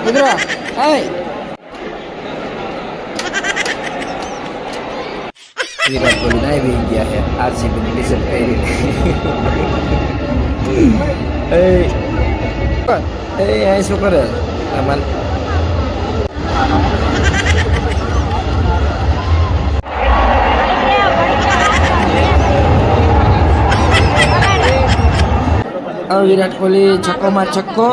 મિત્રો વિરાટ કોહલી આવી ગયા છે આરસીબી ની ટી શર્ટ પહેરીને એ શું કરે વિરાટ કોહલી છક્કો માં છક્કો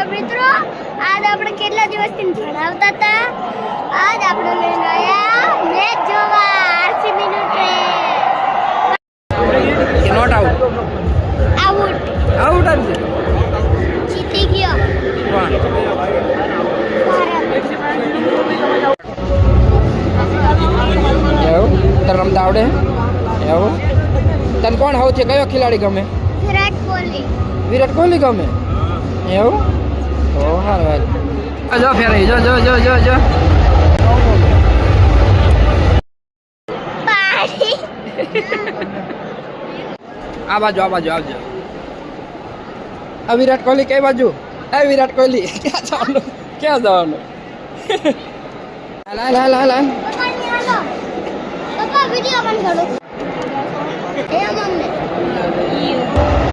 મિત્રો આજ આપણે કેટલા દિવસથી ભણાવતા હતા આજ આપણે લઈને આવ્યા મેચ જોવા આરસીબી નું ટ્રેન નોટ આઉટ આઉટ આઉટ આવી જીતી ગયો કોણ એવું તને રમતા આવડે એવું તને કોણ સૌથી કયો ખેલાડી ગમે વિરાટ કોહલી ગમે એવું તો સારું જો ફેરાઈ જો આ બાજુ આવજો આ વિરાટ કોહલી કઈ બાજુ વિરાટ કોહલી ક્યાં જવાનું હાલ પપ્પા વિડિયો બંધ કરો